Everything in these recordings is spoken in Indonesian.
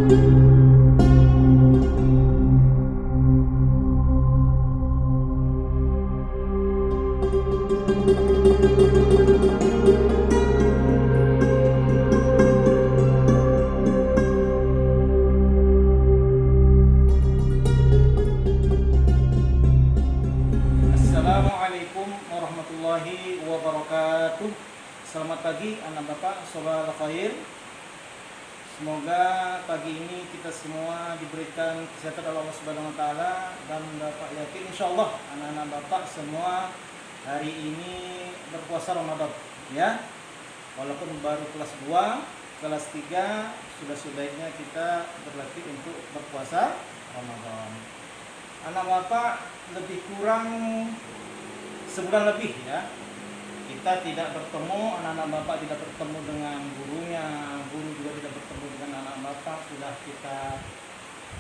Assalamualaikum warahmatullahi wabarakatuh. Selamat pagi anak bapak, saudara khair. Semoga pagi ini kita semua diberikan kesehatan oleh Allah Subhanahu wa taala, dan bapak yakin insyaallah anak-anak bapak semua hari ini berpuasa Ramadan ya. Walaupun baru kelas 2, kelas 3 sudah sebaiknya kita berlatih untuk berpuasa Ramadan. Anak bapak lebih kurang sebulan lebih ya, kita tidak bertemu, anak-anak bapak tidak bertemu dengan gurunya, guru juga tidak bertemu dengan anak bapak. Sudah kita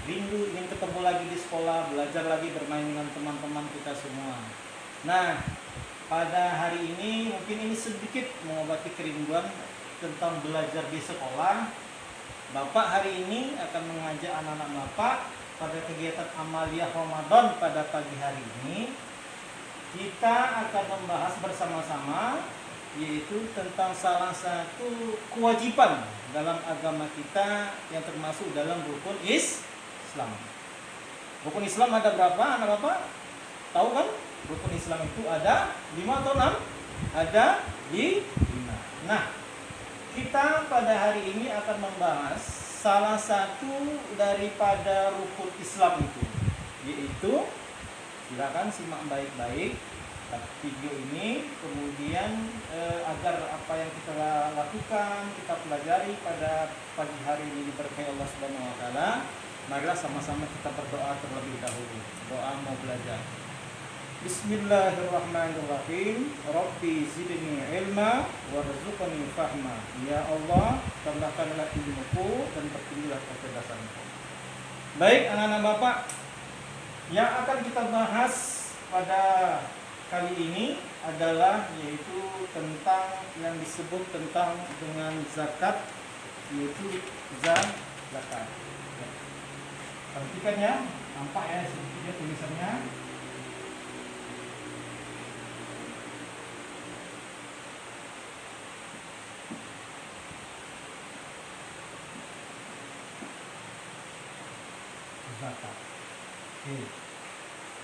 rindu ingin ketemu lagi di sekolah, belajar lagi, bermain dengan teman-teman kita semua. Nah, pada hari ini mungkin ini sedikit mengobati kerinduan tentang belajar di sekolah. Bapak hari ini akan mengajak anak-anak bapak pada kegiatan amaliyah Ramadan. Pada pagi hari ini kita akan membahas bersama-sama, yaitu tentang salah satu kewajiban dalam agama kita yang termasuk dalam rukun Islam. Rukun Islam ada berapa anak bapak? Tahu kan? Rukun Islam itu ada 5 atau 6? Ada di 5. Nah, kita pada hari ini akan membahas salah satu daripada rukun Islam itu, yaitu, silakan simak baik-baik video ini, kemudian agar apa yang kita lakukan, kita pelajari pada pagi hari ini diberkahi Allah Subhanahu wa taala. Marilah sama-sama kita berdoa terlebih dahulu. Doa mau belajar. Bismillahirrahmanirrahim. Rabbi zidni ilma warzuqni fahma. Ya Allah, tambahkanlah ilmuku dan pertinggilah kecerdasanku. Baik anak-anak bapak, yang akan kita bahas pada kali ini adalah yaitu tentang yang disebut tentang dengan zakat, yaitu zakat. Perhatikan ya, nampak ya sedikit tulisannya. Zakat. Oke.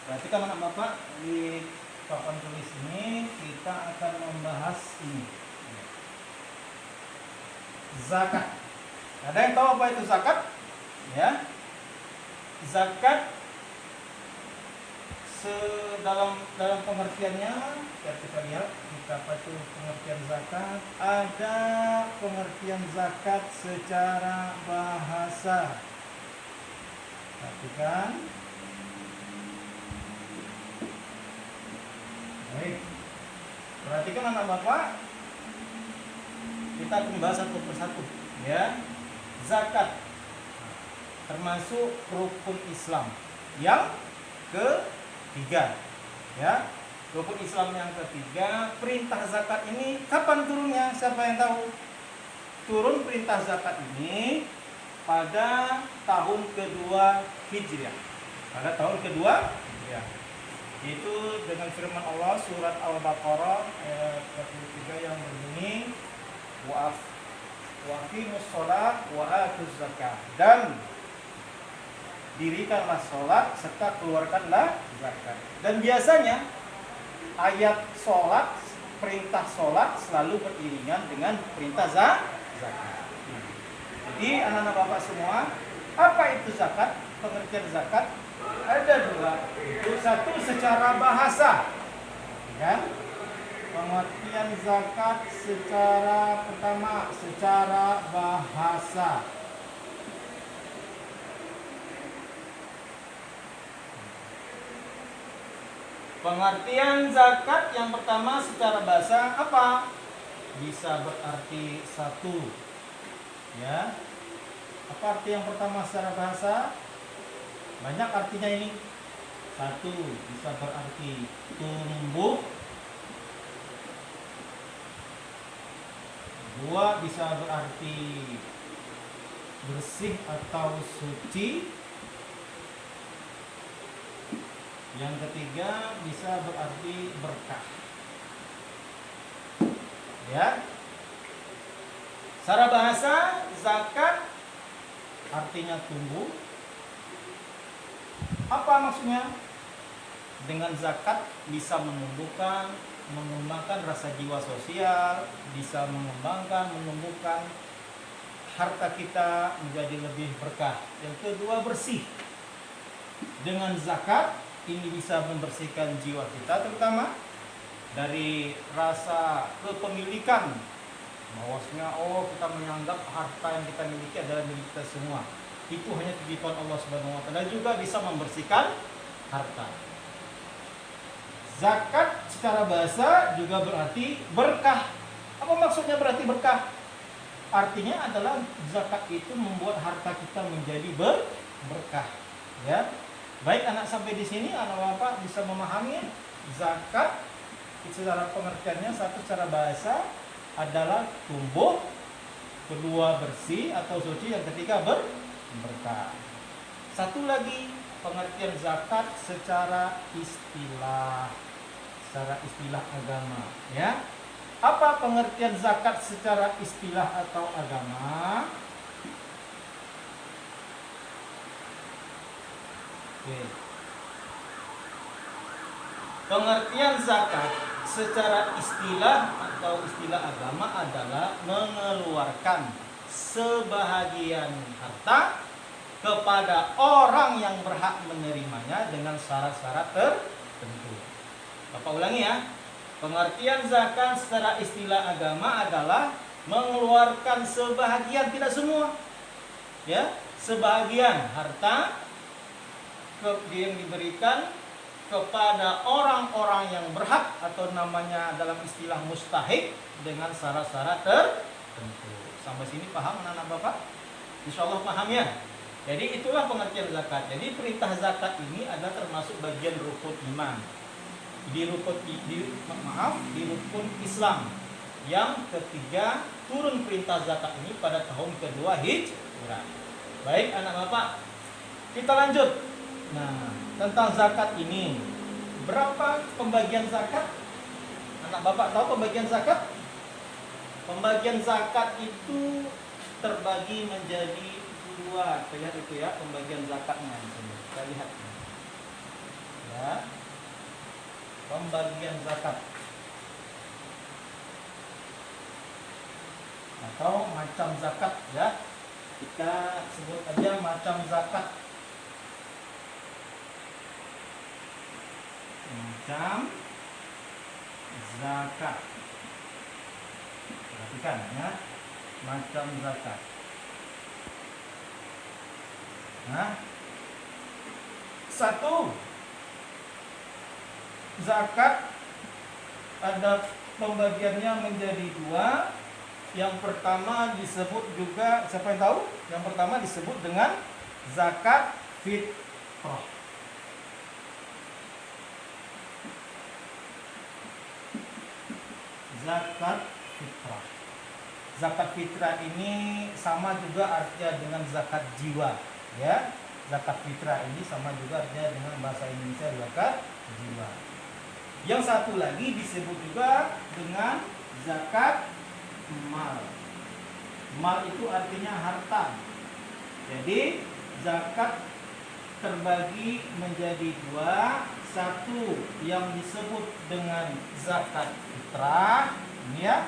Perhatikan anak bapak, di papan tulis ini kita akan membahas ini. Zakat. Ada yang tahu apa itu zakat? Ya. Zakat dalam pengertiannya, kita lihat apa itu pengertian zakat. Ada pengertian zakat secara bahasa. Perhatikan. Baik. Perhatikan anak bapak. Kita akan bahas satu persatu ya. Zakat termasuk rukun Islam yang ketiga ya. Rukun Islam yang ketiga. Perintah zakat ini kapan turunnya? Siapa yang tahu? Turun perintah zakat ini pada tahun kedua Hijriah. Pada tahun kedua Hijriah. Itu dengan firman Allah surat Al-Baqarah ayat 43 yang berbunyi waqimus sholat wa atuz zakat, dan dirikanlah sholat serta keluarkanlah zakat. Dan biasanya ayat sholat, perintah sholat selalu beriringan dengan perintah zakat. Jadi anak-anak bapak semua, apa itu zakat? Pengertian zakat ada dua. Itu satu secara bahasa ya. Pengertian zakat secara pertama secara bahasa. Pengertian zakat yang pertama secara bahasa apa? Bisa berarti satu ya. Apa arti yang pertama secara bahasa? Banyak artinya ini. Satu bisa berarti tumbuh. Dua bisa berarti bersih atau suci. Yang ketiga bisa berarti berkah. Ya. Secara bahasa zakat artinya tumbuh. Apa maksudnya? Dengan zakat bisa menumbuhkan, mengembangkan rasa jiwa sosial, bisa mengembangkan, menumbuhkan harta kita menjadi lebih berkah. Yang kedua bersih. Dengan zakat ini bisa membersihkan jiwa kita, terutama dari rasa kepemilikan, bahwasanya kita menganggap harta yang kita miliki adalah milik kita semua. Itu hanya titipan Allah Subhanahu wa taala. Juga bisa membersihkan harta. Zakat secara bahasa juga berarti berkah. Apa maksudnya berarti berkah? Artinya adalah zakat itu membuat harta kita menjadi berkah. Ya. Baik anak sampai di sini, anak bapak bisa memahami zakat secara pengertiannya. Satu, secara bahasa adalah tumbuh, kedua bersih atau suci, yang ketiga berkah. Satu lagi pengertian zakat secara istilah agama, ya. Apa pengertian zakat secara istilah atau agama? Oke. Pengertian zakat secara istilah atau istilah agama adalah mengeluarkan sebahagian harta kepada orang yang berhak menerimanya dengan syarat-syarat tertentu. Bapak ulangi ya. Pengertian zakat secara istilah agama adalah mengeluarkan sebahagian, tidak semua. Ya, sebahagian harta yang diberikan kepada orang-orang yang berhak, atau namanya dalam istilah mustahik, dengan syarat-syarat tertentu. Sampai sini paham anak-anak bapak? Insya Allah paham ya. Jadi itulah pengertian zakat. Jadi perintah zakat ini adalah termasuk bagian rukun iman. Di rukun Islam. Yang ketiga, turun perintah zakat ini pada tahun kedua Hijrah. Baik anak bapak, kita lanjut. Nah, tentang zakat ini, berapa pembagian zakat? Anak bapak tahu pembagian zakat? Pembagian zakat itu terbagi menjadi dua. Kita lihat itu ya, pembagian zakatnya di sini. Kita lihat. Ya. Pembagian zakat atau macam zakat, ya. Kita sebut aja macam zakat. Macam zakat. Perhatikan ya, macam zakat. Nah, satu, zakat ada pembagiannya menjadi dua. Yang pertama disebut juga, siapa yang tahu? Yang pertama disebut dengan zakat fitrah. Zakat fitrah. Zakat fitrah ini sama juga artinya dengan zakat jiwa, ya. Zakat fitrah ini sama juga artinya dengan bahasa Indonesia zakat jiwa. Yang satu lagi disebut juga dengan zakat mal. Mal itu artinya harta. Jadi zakat terbagi menjadi dua. Satu yang disebut dengan zakat fitrah, ini ya.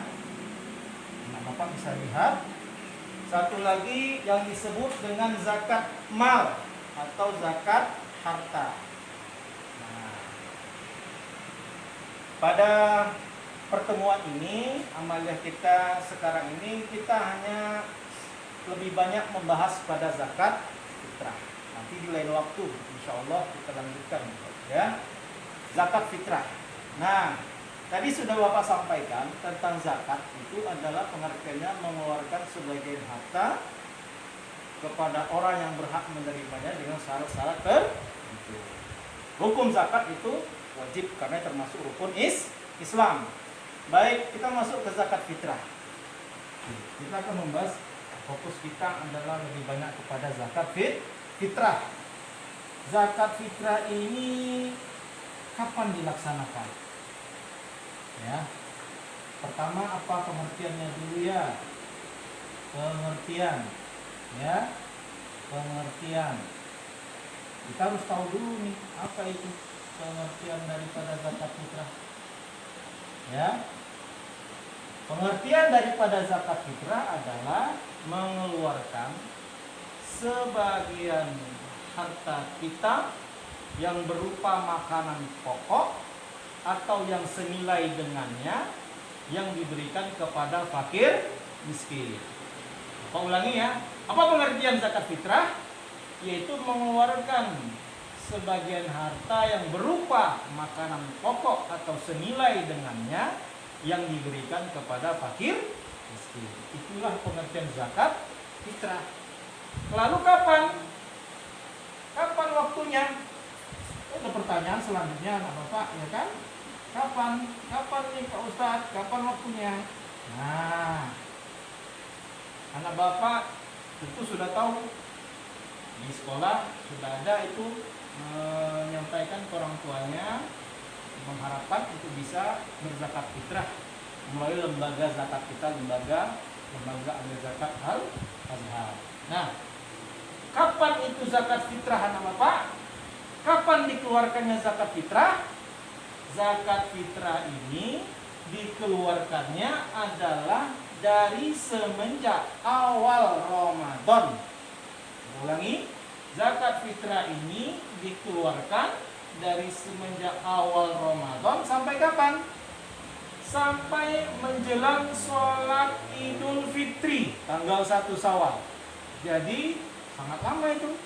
Nah, Bapak bisa lihat. Satu lagi yang disebut dengan zakat mal atau zakat harta. Nah, pada pertemuan ini, amaliah kita sekarang ini, kita hanya lebih banyak membahas pada zakat fitrah. Nanti di lain waktu, insya Allah kita lanjutkan, ya. Zakat fitrah. Nah, tadi sudah Bapak sampaikan tentang zakat itu adalah pengertiannya mengeluarkan sebagian harta kepada orang yang berhak menerimanya dengan syarat-syarat tertentu. Hukum zakat itu wajib karena termasuk rukun Islam. Baik, kita masuk ke zakat fitrah. Kita akan membahas fokus kita adalah lebih banyak kepada zakat fitrah. Zakat fitrah ini kapan dilaksanakan? Ya. Pertama, apa pengertiannya dulu ya? Pengertian. Ya. Pengertian. Kita harus tahu dulu nih, apa itu pengertian daripada zakat fitrah. Ya. Pengertian daripada zakat fitrah adalah mengeluarkan sebagian harta kita yang berupa makanan pokok atau yang senilai dengannya yang diberikan kepada fakir miskin. Apa ulangi ya? Apa pengertian zakat fitrah? Yaitu mengeluarkan sebagian harta yang berupa makanan pokok atau senilai dengannya yang diberikan kepada fakir miskin. Itulah pengertian zakat fitrah. Lalu kapan? Kapan waktunya? Ada pertanyaan selanjutnya anak bapak, ya kan? Kapan? Kapan nih Pak Ustadz? Kapan waktunya? Nah, anak bapak itu sudah tahu, di sekolah sudah ada itu menyampaikan ke orang tuanya, mengharapkan itu bisa berzakat fitrah melalui lembaga zakat kita, lembaga amil zakat Al-Azhar. Nah, kapan itu zakat fitrah anak bapak? Kapan dikeluarkannya zakat fitrah? Zakat fitrah ini dikeluarkannya adalah dari semenjak awal Ramadan. Ulangi, zakat fitrah ini dikeluarkan dari semenjak awal Ramadan sampai kapan? Sampai menjelang sholat Idul Fitri tanggal 1 Syawal. Jadi sangat lama itu,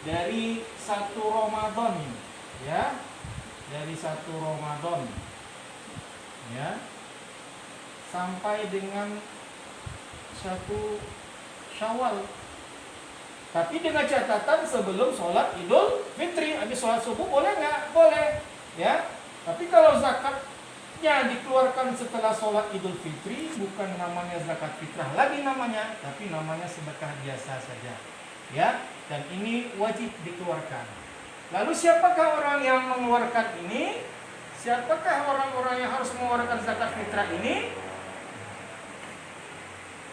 dari 1 Ramadan ini, ya, dari 1 Ramadan, ya, sampai dengan 1 Syawal. Tapi dengan catatan sebelum sholat Idul Fitri. Habis sholat subuh boleh nggak? Boleh, ya. Tapi kalau zakatnya dikeluarkan setelah sholat Idul Fitri, bukan namanya zakat fitrah lagi namanya, tapi namanya sedekah biasa saja, ya. Dan ini wajib dikeluarkan. Lalu siapakah orang yang mengeluarkan ini? Siapakah orang-orang yang harus mengeluarkan zakat fitrah ini?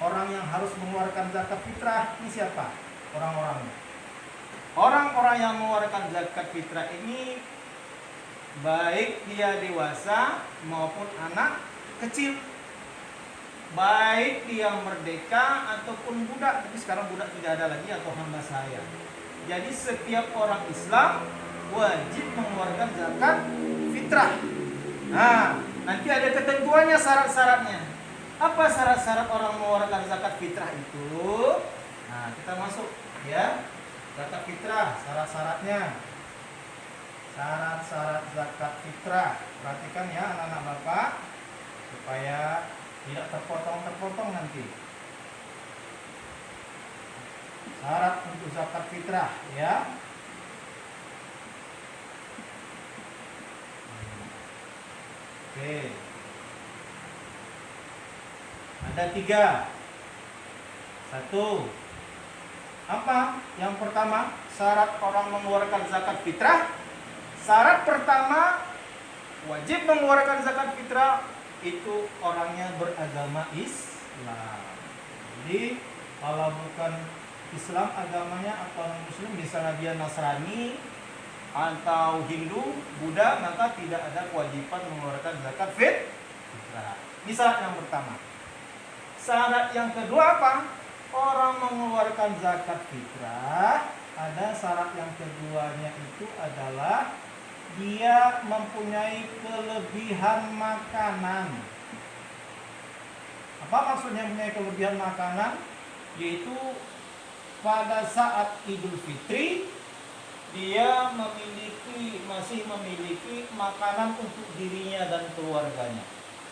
Orang yang harus mengeluarkan zakat fitrah ini siapa? Orang-orang yang mengeluarkan zakat fitrah ini baik dia dewasa maupun anak kecil, baik dia merdeka ataupun budak. Tapi sekarang budak tidak ada lagi, atau hamba sahaya. Jadi setiap orang Islam wajib mengeluarkan zakat fitrah. Nah, nanti ada ketentuannya, syarat-syaratnya. Apa syarat-syarat orang mengeluarkan zakat fitrah itu? Nah, kita masuk, ya. Zakat fitrah, syarat-syaratnya. Syarat-syarat zakat fitrah. Perhatikan ya anak-anak bapak, supaya tidak terpotong-terpotong nanti. Syarat untuk zakat fitrah, ya. Oke. Ada 3. 1. Apa? Yang pertama, syarat orang mengeluarkan zakat fitrah. Syarat pertama, wajib mengeluarkan zakat fitrah itu orangnya beragama Islam. Jadi kalau bukan Islam agamanya atau Muslim, misalnya dia Nasrani atau Hindu, Buddha, maka tidak ada kewajiban mengeluarkan zakat fitrah. Ini syarat yang pertama. Syarat yang kedua apa? Orang mengeluarkan zakat fitrah, ada syarat yang keduanya itu adalah dia mempunyai kelebihan makanan. Apa maksudnya mempunyai kelebihan makanan? Yaitu pada saat Idul Fitri dia masih memiliki makanan untuk dirinya dan keluarganya.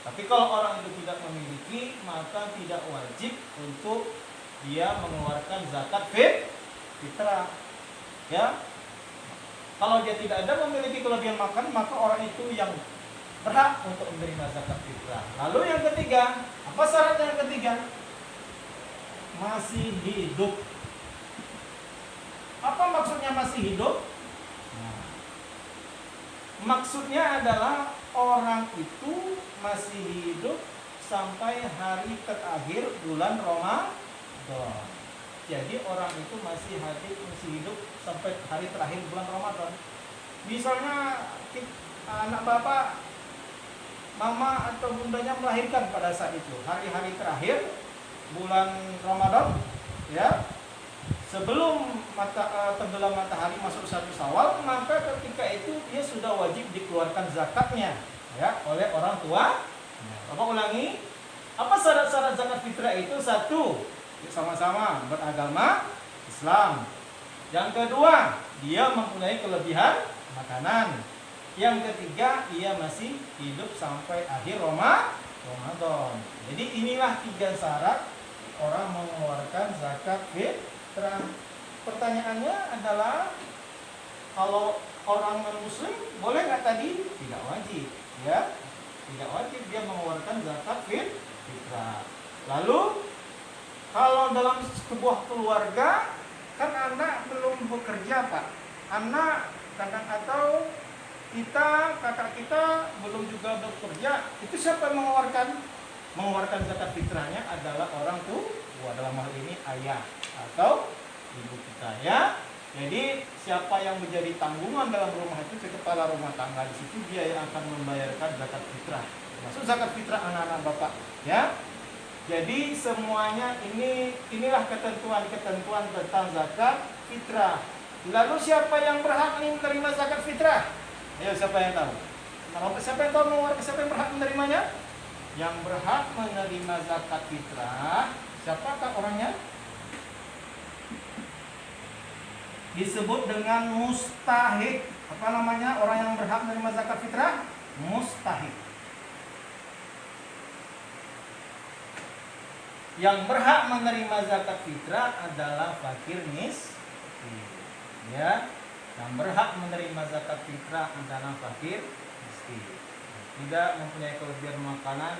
Tapi kalau orang itu tidak memiliki, maka tidak wajib untuk dia mengeluarkan zakat fitrah. Ya. Kalau dia tidak ada memiliki kelebihan makan, maka orang itu yang berhak untuk menerima zakat fitrah. Lalu yang ketiga, apa syarat yang ketiga? masih hidup. Apa maksudnya masih hidup? Nah, maksudnya adalah orang itu masih hidup sampai hari terakhir bulan Ramadan. Jadi orang itu masih hidup sampai hari terakhir bulan Ramadan. Misalnya anak bapak, mama atau bundanya melahirkan pada saat itu, hari-hari terakhir bulan Ramadan, ya, sebelum tenggelam matahari masuk 1 Syawal, maka ketika itu dia sudah wajib dikeluarkan zakatnya, ya, oleh orang tua. Bapak ulangi, apa syarat-syarat zakat fitrah itu? 1, sama-sama beragama Islam. Yang kedua, dia mempunyai kelebihan makanan. Yang ketiga, ia masih hidup sampai akhir Ramadan. Jadi inilah 3 syarat orang mengeluarkan zakat fitrah. Pertanyaannya adalah, kalau orang non-muslim boleh nggak tadi? Tidak wajib, ya. Tidak wajib dia mengeluarkan zakat fitrah. Lalu kalau dalam sebuah keluarga, kan anak belum bekerja, Pak. Anak kadang atau kakak kita belum juga bekerja, itu siapa yang mengeluarkan zakat fitrahnya? Adalah orang tua, dalam hal ini ayah atau ibu kita, ya. Jadi siapa yang menjadi tanggungan dalam rumah itu, kepala rumah tangga, di situ dia yang akan membayarkan zakat fitrah. Maksud zakat fitrah anak-anak bapak, ya. Jadi semuanya inilah ketentuan-ketentuan tentang zakat fitrah. Lalu siapa yang berhak menerima zakat fitrah? Ayo, siapa yang tahu? Siapa yang tahu siapa yang berhak menerimanya? Yang berhak menerima zakat fitrah, siapakah orangnya? Disebut dengan mustahik. Apa namanya orang yang berhak menerima zakat fitrah? Mustahik. Yang berhak menerima zakat fitrah adalah fakir miskin, ya. Yang berhak menerima zakat fitrah adalah fakir miskin, tidak mempunyai kelebihan makanan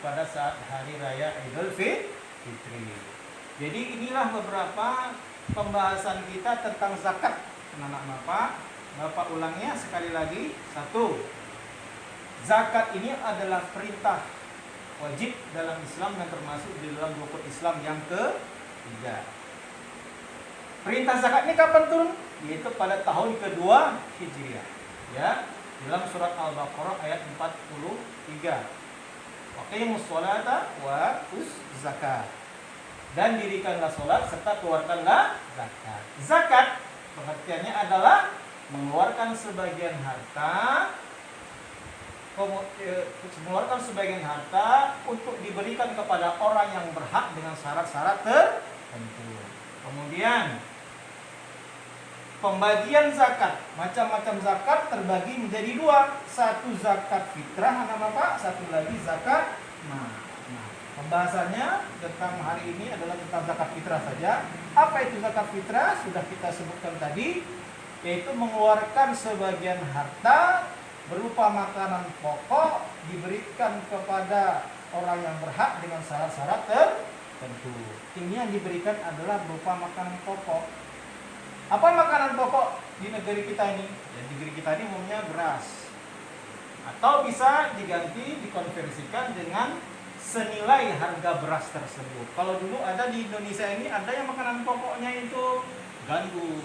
pada saat hari raya Idul Fitri. Jadi inilah beberapa pembahasan kita tentang zakat, anak-anak bapak ulanginya sekali lagi. 1, zakat ini adalah perintah wajib dalam Islam dan termasuk di dalam rukun Islam yang ke-3. Perintah zakat ini kapan turun? Yaitu pada tahun kedua Hijriah, ya, dalam surat Al-Baqarah ayat 43. Waqimus sholata wa atuz zakat. Dan dirikanlah sholat serta keluarkanlah zakat. Zakat pengertiannya adalah mengeluarkan sebagian harta untuk diberikan kepada orang yang berhak dengan syarat-syarat tertentu. Kemudian pembagian zakat, macam-macam zakat terbagi menjadi 2. 1 zakat fitrah, anak bapak, 1 lagi zakat mal. Pembahasannya tentang hari ini adalah tentang zakat fitrah saja. Apa itu zakat fitrah? Sudah kita sebutkan tadi, yaitu mengeluarkan sebagian harta berupa makanan pokok diberikan kepada orang yang berhak dengan syarat-syarat tertentu. Ini yang diberikan adalah berupa makanan pokok. Apa makanan pokok di negeri kita ini? Ya, di negeri kita ini umumnya beras, atau bisa dikonversikan dengan senilai harga beras tersebut. Kalau dulu ada di Indonesia ini, ada yang makanan pokoknya itu gandum.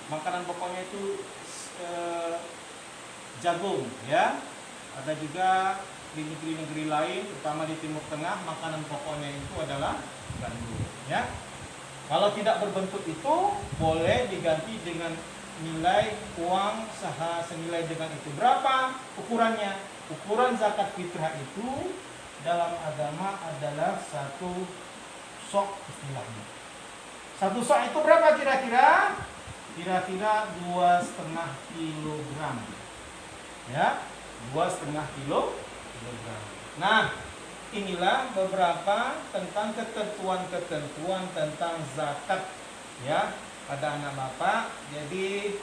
Makanan pokoknya itu jagung, ya. Ada juga di negeri-negeri lain, terutama di Timur Tengah, makanan pokoknya itu adalah gandum, ya. Kalau tidak berbentuk itu, boleh diganti dengan nilai uang senilai dengan itu. Berapa ukurannya? Ukuran zakat fitrah itu dalam agama adalah 1 sok istilahnya. 1 sok itu berapa kira-kira? Kira-kira 2,5 kilogram. Ya, 2,5 kilogram. Nah, inilah beberapa tentang ketentuan-ketentuan tentang zakat, ya, pada anak bapak. Jadi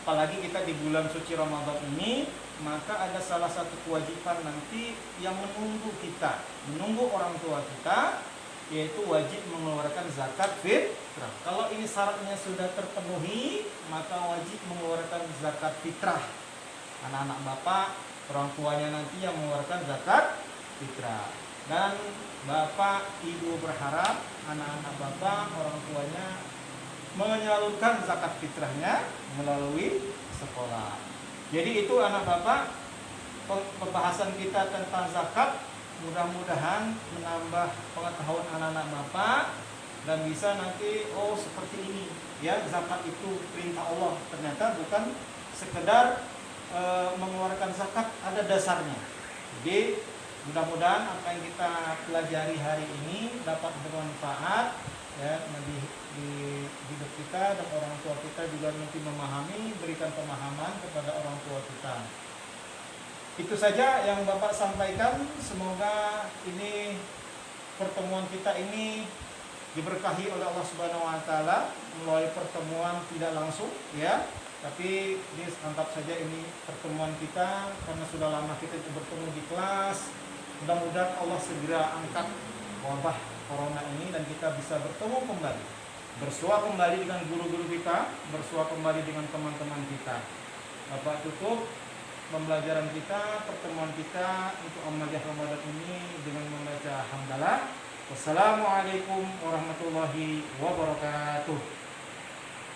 apalagi kita di bulan suci Ramadan ini, maka ada salah satu kewajiban nanti yang menunggu orang tua kita, yaitu wajib mengeluarkan zakat fitrah. Kalau ini syaratnya sudah terpenuhi, maka wajib mengeluarkan zakat fitrah. Anak-anak bapak, orang tuanya nanti yang mengeluarkan zakat fitrah. Dan bapak ibu berharap anak-anak bapak, orang tuanya menyalurkan zakat fitrahnya melalui sekolah. Jadi itu anak bapak, pembahasan kita tentang zakat. Mudah-mudahan menambah pengetahuan anak-anak bapak dan bisa nanti seperti ini ya, zakat itu perintah Allah, ternyata bukan sekedar mengeluarkan zakat, ada dasarnya. Jadi mudah-mudahan apa yang kita pelajari hari ini dapat bermanfaat ya di hidup kita, dan orang tua kita juga nanti memahami, berikan pemahaman kepada orang tua kita. Itu saja yang Bapak sampaikan. Semoga ini pertemuan kita ini diberkahi oleh Allah Subhanahu wa taala melalui pertemuan tidak langsung ya. Tapi anggap saja ini pertemuan kita karena sudah lama kita bertemu di kelas. Mudah-mudahan Allah segera angkat wabah corona ini dan kita bisa bertemu kembali, bersua kembali dengan guru-guru kita, bersua kembali dengan teman-teman kita. Bapak tutup pembelajaran kita, pertemuan kita untuk Amaliyah Ramadan ini dengan membaca hamdalah. Wassalamualaikum warahmatullahi wabarakatuh.